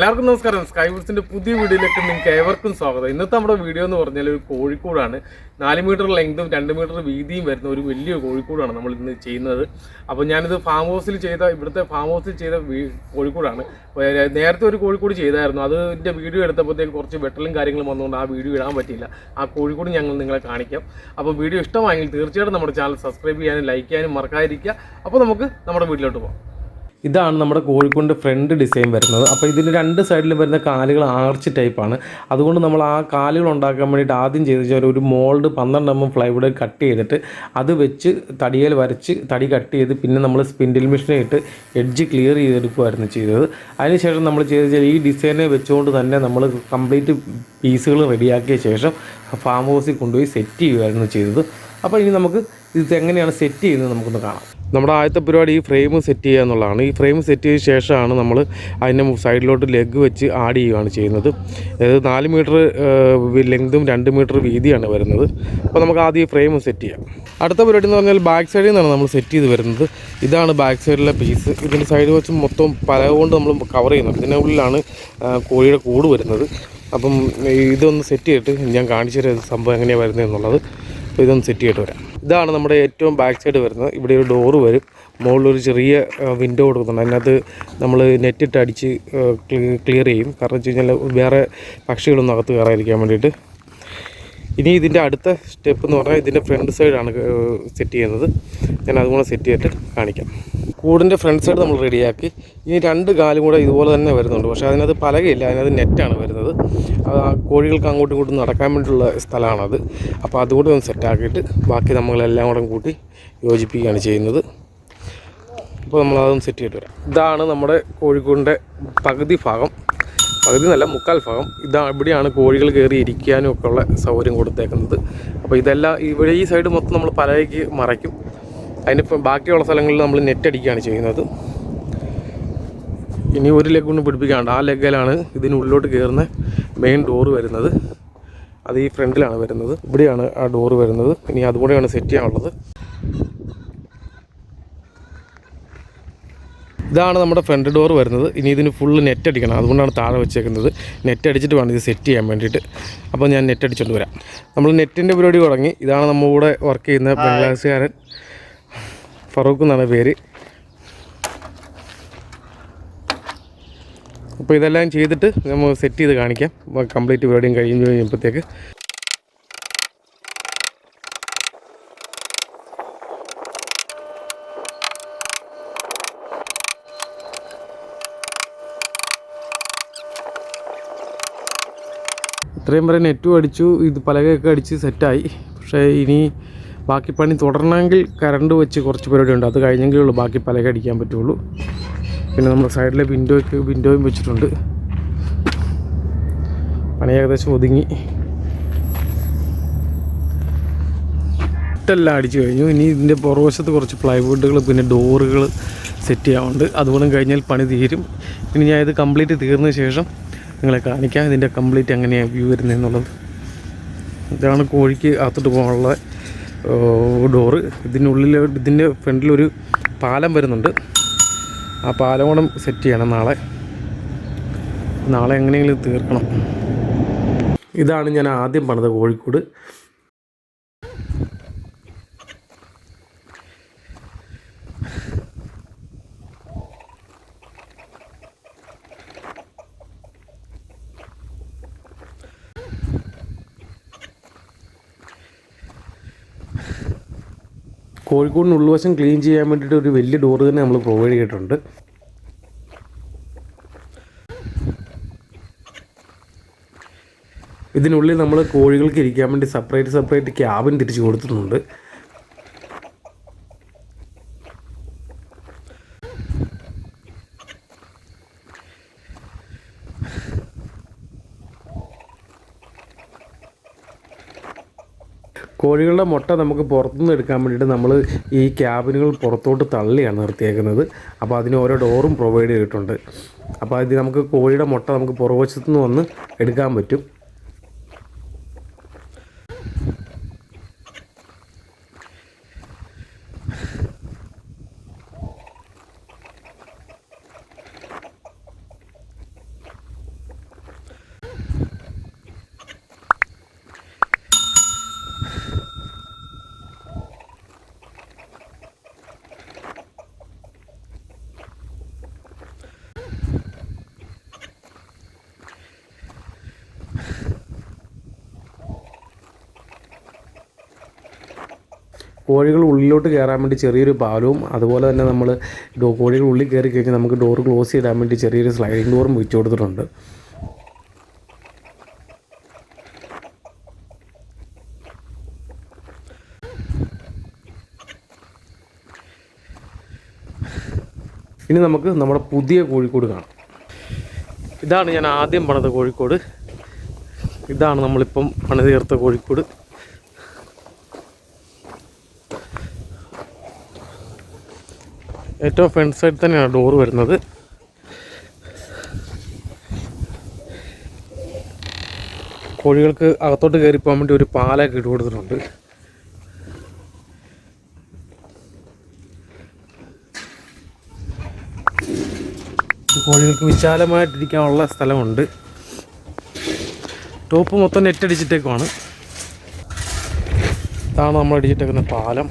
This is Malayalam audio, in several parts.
എല്ലാവർക്കും നമസ്കാരം. സ്കൈവുഡ്സിന്റെ പുതിയ വീഡിയോയിലേക്ക് നിങ്ങൾക്ക് ഏവർക്കും സ്വാഗതം. ഇന്നത്തെ നമ്മുടെ വീഡിയോ എന്ന് പറഞ്ഞാൽ ഒരു കോഴിക്കോടാണ്. 4 മീറ്റർ ലെങ്തും 2 മീറ്റർ വീതിയും വരുന്ന ഒരു വലിയ കോഴിക്കോടാണ് നമ്മൾ ഇന്ന് ചെയ്യുന്നത്. അപ്പോൾ ഞാനിത് ഇവിടുത്തെ ഫാം ഹൗസിൽ ചെയ്ത കോഴിക്കോടാണ്. നേരത്തെ ഒരു കോഴിക്കോട് ചെയ്തായിരുന്നു. അതിൻ്റെ വീഡിയോ എടുത്തപ്പോഴത്തേക്ക് കുറച്ച് വെട്ടലും കാര്യങ്ങളും വന്നുകൊണ്ട് ആ വീഡിയോ ഇടാൻ പറ്റിയില്ല. ആ കോഴിക്കോട് ഞങ്ങൾ നിങ്ങളെ കാണിക്കാം. അപ്പോൾ വീഡിയോ ഇഷ്ടമായെങ്കിൽ തീർച്ചയായിട്ടും നമ്മുടെ ചാനൽ സബ്സ്ക്രൈബ് ചെയ്യാനും ലൈക്ക് ചെയ്യാനും മറക്കാതിരിക്കുക. അപ്പോൾ നമുക്ക് നമ്മുടെ വീഡിയോയിലോട്ട് പോകാം. ഇതാണ് നമ്മുടെ കോഴിക്കോടിൻ്റെ ഫ്രണ്ട് ഡിസൈൻ വരുന്നത്. അപ്പോൾ ഇതിൻ്റെ രണ്ട് സൈഡിലും വരുന്ന കാലുകൾ ആർച്ച് ടൈപ്പാണ്. അതുകൊണ്ട് നമ്മൾ ആ കാലുകൾ ഉണ്ടാക്കാൻ വേണ്ടിയിട്ട് ആദ്യം ചെയ്ത് ഒരു മോൾഡ് 12 mm പ്ലൈവുഡ് കട്ട് ചെയ്തിട്ട് അത് വെച്ച് തടിയിൽ വരച്ച് തടി കട്ട് ചെയ്ത് പിന്നെ നമ്മൾ സ്പിൻഡിൽ മെഷീനെ ഇട്ട് എഡ്ജ് ക്ലിയർ ചെയ്തെടുക്കുമായിരുന്നു ചെയ്തത്. അതിനുശേഷം നമ്മൾ ചെയ്ത ഈ ഡിസൈനെ വെച്ചുകൊണ്ട് തന്നെ നമ്മൾ കംപ്ലീറ്റ് പീസുകൾ റെഡിയാക്കിയ ശേഷം ഫാം ഹൗസിൽ കൊണ്ടുപോയി സെറ്റ് ചെയ്യുമായിരുന്നു ചെയ്തത്. അപ്പോൾ ഇനി നമുക്ക് ഇത് എങ്ങനെയാണ് സെറ്റ് ചെയ്യുന്നത് നമുക്കൊന്ന് കാണാം. നമ്മുടെ ആദ്യത്തെ പരിപാടി ഈ ഫ്രെയിം സെറ്റ് ചെയ്യുക എന്നുള്ളതാണ്. ഈ ഫ്രെയിം സെറ്റ് ചെയ്ത ശേഷമാണ് നമ്മൾ അതിൻ്റെ സൈഡിലോട്ട് ലെഗ് വെച്ച് ആഡ് ചെയ്യുകയാണ് ചെയ്യുന്നത്. അതായത് 4 മീറ്റർ ലെങ്തും 2 മീറ്റർ വീതിയാണ് വരുന്നത്. അപ്പോൾ നമുക്ക് ആദ്യം ഈ ഫ്രെയിം സെറ്റ് ചെയ്യാം. അടുത്ത പരിപാടി എന്ന് പറഞ്ഞാൽ ബാക്ക് സൈഡിൽ നിന്നാണ് നമ്മൾ സെറ്റ് ചെയ്ത് വരുന്നത്. ഇതാണ് ബാക്ക് സൈഡിലെ പീസ്. ഇതിൻ്റെ സൈഡ് വെച്ച് മൊത്തം പലക കൊണ്ട് നമ്മൾ കവർ ചെയ്യുന്നത്. ഇതിൻ്റെ ഉള്ളിലാണ് കോഴിയുടെ കൂട് വരുന്നത്. അപ്പം ഇതൊന്ന് സെറ്റ് ചെയ്തിട്ട് ഞാൻ കാണിച്ചു തരാം സംഭവം എങ്ങനെയാണ് വരുന്നത് എന്നുള്ളത്. അപ്പോൾ ഇതൊന്ന് സെറ്റ് ചെയ്തിട്ട് വരാം. ഇതാണ് നമ്മുടെ ഏറ്റവും ബാക്ക് സൈഡ് വരുന്നത്. ഇവിടെ ഒരു ഡോറ് വരും, മുകളിലൊരു ചെറിയ വിൻഡോ കൊടുക്കുന്നുണ്ട്. അതിനകത്ത് നമ്മൾ നെറ്റിട്ട് അടിച്ച് ക്ലിയർ ചെയ്യും. കാരണം വെച്ച് കഴിഞ്ഞാൽ വേറെ പക്ഷികളൊന്നും അകത്ത് കയറാതിരിക്കാൻ വേണ്ടിയിട്ട്. ഇനി ഇതിൻ്റെ അടുത്ത സ്റ്റെപ്പ് എന്ന് പറഞ്ഞാൽ ഇതിൻ്റെ ഫ്രണ്ട് സൈഡാണ് സെറ്റ് ചെയ്യുന്നത്. ഞാൻ അതുകൂടെ സെറ്റ് ചെയ്തിട്ട് കാണിക്കാം. കൂടിൻ്റെ ഫ്രണ്ട് സൈഡ് നമ്മൾ റെഡിയാക്കി. ഇനി 2 കാലും കൂടെ ഇതുപോലെ തന്നെ വരുന്നുണ്ട്. പക്ഷേ അതിനകത്ത് പലകയില്ല, അതിനകത്ത് നെറ്റാണ് വരുന്നത്. കോഴികൾക്ക് അങ്ങോട്ടും ഇങ്ങോട്ടും നടക്കാൻ വേണ്ടിയിട്ടുള്ള സ്ഥലമാണത്. അപ്പോൾ അതുകൂടെ ഒന്ന് സെറ്റാക്കിയിട്ട് ബാക്കി നമ്മളെല്ലാം കൂടെ കൂട്ടി യോജിപ്പിക്കുകയാണ് ചെയ്യുന്നത്. അപ്പോൾ നമ്മളതൊന്ന് സെറ്റ് ചെയ്തിട്ട് വരാം. ഇതാണ് നമ്മുടെ കോഴിക്കൂടിൻ്റെ പകുതി എന്നല്ല, 1/4 ഭാഗം. ഇവിടെയാണ് കോഴികൾ കയറി ഇരിക്കാനും ഒക്കെ ഉള്ള സൗകര്യം കൊടുത്തേക്കുന്നത്. അപ്പോൾ ഇതെല്ലാം ഇവിടെ ഈ സൈഡ് മൊത്തം നമ്മൾ പലകയ്ക്ക് മറയ്ക്കും. അതിനിപ്പോൾ ബാക്കിയുള്ള സ്ഥലങ്ങളിൽ നമ്മൾ നെറ്റ് അടിക്കുകയാണ് ചെയ്യുന്നത്. ഇനി ഒരു ലെഗ് കൊണ്ട് പിടിപ്പിക്കാണ്ട് ആ ലെഗിലാണ് ഇതിനുള്ളിലോട്ട് കയറുന്ന മെയിൻ ഡോറ് വരുന്നത്. അത് ഈ ഫ്രണ്ടിലാണ് വരുന്നത്. ഇവിടെയാണ് ആ ഡോറ് വരുന്നത്. ഇനി അതുകൂടെയാണ് സെറ്റ് ചെയ്യാനുള്ളത്. ഇതാണ് നമ്മുടെ ഫ്രണ്ട് ഡോർ വരുന്നത്. ഇനി ഇതിന് ഫുള്ള് നെറ്റ് അടിക്കണം. അതുകൊണ്ടാണ് താഴെ വെച്ചേക്കുന്നത്. നെറ്റ് അടിച്ചിട്ട് വേണം ഇത് സെറ്റ് ചെയ്യാൻ വേണ്ടിയിട്ട്. അപ്പോൾ ഞാൻ നെറ്റ് അടിച്ചുകൊണ്ട് വരാം. നമ്മൾ നെറ്റിൻ്റെ പരിപാടി തുടങ്ങി. ഇതാണ് നമ്മുടെ കൂടെ വർക്ക് ചെയ്യുന്ന ബംഗ്ലാദേശുകാരൻ, ഫറൂഖ് എന്നാണ് പേര്. അപ്പോൾ ഇതെല്ലാം ചെയ്തിട്ട് നമ്മൾ സെറ്റ് ചെയ്ത് കാണിക്കാം. കംപ്ലീറ്റ് പരിപാടിയും കഴിയുമ്പോഴത്തേക്ക് ഇത്രയും വരെ നെറ്റും അടിച്ചു, ഇത് പലകയൊക്കെ അടിച്ച് സെറ്റായി. പക്ഷേ ഇനി ബാക്കി പണി തുടരണമെങ്കിൽ കറണ്ട് വെച്ച് കുറച്ച് പരിപാടിയുണ്ട്. അത് കഴിഞ്ഞെങ്കിലേ ഉള്ളൂ ബാക്കി പലക അടിക്കാൻ പറ്റുള്ളൂ. പിന്നെ നമ്മൾ സൈഡിലെ വിൻഡോയും വെച്ചിട്ടുണ്ട്. പണി ഏകദേശം ഒതുങ്ങി. ഇതെല്ലാം അടിച്ചു കഴിഞ്ഞു. ഇനി ഇതിൻ്റെ പുറവശത്ത് കുറച്ച് പ്ലൈവുഡുകൾ പിന്നെ ഡോറുകൾ സെറ്റ് ചെയ്യാറുണ്ട്. അതുകൊണ്ടും കഴിഞ്ഞാൽ പണി തീരും. ഇനി ഞാൻ ഇത് കംപ്ലീറ്റ് തീർന്ന ശേഷം നിങ്ങളെ കാണിക്കാം ഇതിൻ്റെ കംപ്ലീറ്റ് എങ്ങനെയാണ് വ്യൂ വരുന്നതെന്നുള്ളത്. ഇതാണ് കോഴിക്ക് അകത്തോട്ട് പോകാനുള്ള ഡോറ്. ഇതിൻ്റെ ഫ്രണ്ടിലൊരു പാലം വരുന്നുണ്ട്. ആ പാലം കൂടെ സെറ്റ് ചെയ്യണം. നാളെ എങ്ങനെയെങ്കിലും തീർക്കണം. ഇതാണ് ഞാൻ ആദ്യം പണിത കോഴിക്കോട്. കോഴിക്കോടിന് ഉൾവശം ക്ലീൻ ചെയ്യാൻ വേണ്ടിയിട്ട് ഒരു വലിയ ഡോറ് തന്നെ നമ്മൾ പ്രൊവൈഡ് ചെയ്തിട്ടുണ്ട്. ഇതിനുള്ളിൽ നമ്മൾ കോഴികൾക്ക് ഇരിക്കാൻ വേണ്ടി സെപ്പറേറ്റ് ക്യാബിൻ തിരിച്ച് കൊടുത്തിട്ടുണ്ട്. കോഴികളുടെ മുട്ട നമുക്ക് പുറത്തുനിന്ന് എടുക്കാൻ വേണ്ടിയിട്ട് നമ്മൾ ഈ ക്യാബിനുകൾ പുറത്തോട്ട് തള്ളിയാണ് നിർത്തിയേക്കുന്നത്. അപ്പോൾ അതിന് ഓരോ ഡോറും പ്രൊവൈഡ് ചെയ്തിട്ടുണ്ട്. അപ്പോൾ ഇത് നമുക്ക് കോഴിയുടെ മുട്ട നമുക്ക് പുറകുവശത്തു നിന്ന് വന്ന് എടുക്കാൻ പറ്റും. കോഴികൾ ഉള്ളിലോട്ട് കയറാൻ വേണ്ടി ചെറിയൊരു പാലവും അതുപോലെ തന്നെ നമ്മൾ കോഴികൾ ഉള്ളിൽ കയറി കഴിഞ്ഞാൽ നമുക്ക് ഡോർ ക്ലോസ് ചെയ്തിടാൻ വേണ്ടി ചെറിയൊരു സ്ലൈഡിംഗ് ഡോറും വെച്ച് കൊടുത്തിട്ടുണ്ട്. ഇനി നമുക്ക് നമ്മുടെ പുതിയ കോഴിക്കോട് കാണാം. ഇതാണ് ഞാൻ ആദ്യം പണിത കോഴിക്കോട്. ഇതാണ് നമ്മളിപ്പം പണിത് ചേർത്ത കോഴിക്കോട്. ഏറ്റവും ഫ്രണ്ട് സൈഡ് തന്നെയാണ് ഡോറ് വരുന്നത്. കോഴികൾക്ക് അകത്തോട്ട് കയറി പോകാൻ വേണ്ടി ഒരു പാലൊക്കെ ഇട്ട് കൊടുത്തിട്ടുണ്ട്. കോഴികൾക്ക് വിശാലമായിട്ടിരിക്കാനുള്ള സ്ഥലമുണ്ട്. ടോപ്പ് മൊത്തം നെറ്റ് അടിച്ചിട്ടേക്കുവാണ്. ഇതാണ് നമ്മൾ അടിച്ചിട്ടേക്കുന്ന പാലം.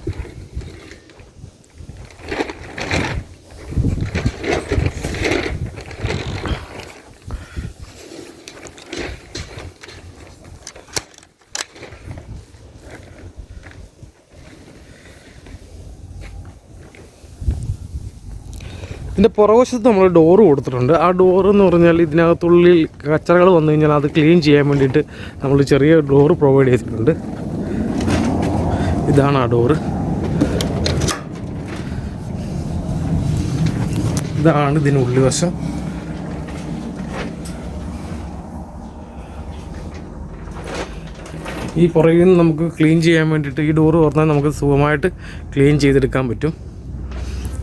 ഇതിൻ്റെ പുറവശത്ത് നമ്മൾ ഡോറ് കൊടുത്തിട്ടുണ്ട്. ആ ഡോറ് എന്ന് പറഞ്ഞാൽ ഇതിനകത്തുള്ളിൽ കച്ചറകൾ വന്നു കഴിഞ്ഞാൽ അത് ക്ലീൻ ചെയ്യാൻ വേണ്ടിയിട്ട് നമ്മൾ ചെറിയ ഡോറ് പ്രൊവൈഡ് ചെയ്തിട്ടുണ്ട്. ഇതാണ് ആ ഡോറ്. ഇതാണ് ഇതിനുള്ളിൽ വശം. ഈ പുറകിൽ നിന്ന് നമുക്ക് ക്ലീൻ ചെയ്യാൻ വേണ്ടിയിട്ട് ഈ ഡോറ് തുറന്നാൽ നമുക്ക് സുഖമായിട്ട് ക്ലീൻ ചെയ്തെടുക്കാൻ പറ്റും.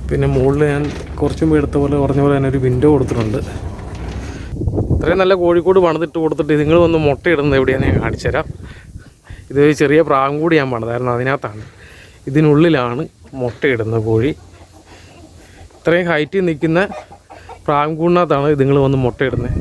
പിന്നെ മുകളിൽ ഞാൻ കുറച്ചും എടുത്ത പോലെ പറഞ്ഞ പോലെ തന്നെ ഒരു വിൻഡോ കൊടുത്തിട്ടുണ്ട്. ഇത്രയും നല്ല കോഴിക്കോട് പണിതിട്ട് കൊടുത്തിട്ട് നിങ്ങൾ വന്ന് മുട്ടയിടുന്നത് എവിടെയാണെന്ന് ഞാൻ കാണിച്ചു തരാം. ഇത് ചെറിയ പ്രാവും കൂടി ഞാൻ പണിതായിരുന്നു, അതിനകത്താണ്. ഇതിനുള്ളിലാണ് മുട്ടയിടുന്ന കോഴി. ഇത്രയും ഹൈറ്റിൽ നിൽക്കുന്ന പ്രാവും കൂടിനകത്താണ് ഇതുങ്ങൾ വന്ന് മുട്ടയിടുന്നത്.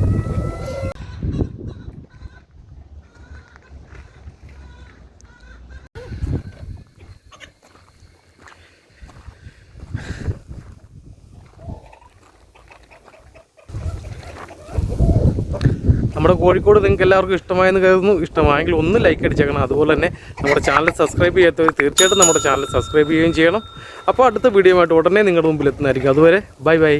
നമ്മുടെ കോഴിക്കോട് നിങ്ങൾക്ക് എല്ലാവർക്കും ഇഷ്ടമായെന്ന് കരുതുന്നു. ഇഷ്ടമായെങ്കിൽ ഒന്ന് ലൈക്ക് അടിച്ചേക്കണം. അതുപോലെ തന്നെ നമ്മുടെ ചാനൽ സബ്സ്ക്രൈബ് ചെയ്യാത്തവർ തീർച്ചയായിട്ടും നമ്മുടെ ചാനൽ സബ്സ്ക്രൈബ് ചെയ്യുകയും ചെയ്യണം. അപ്പോൾ അടുത്ത വീഡിയോ ആയിട്ട് ഉടനെ നിങ്ങളുടെ മുമ്പിൽ എത്തുന്നതായിരിക്കും. അതുവരെ ബൈ ബൈ.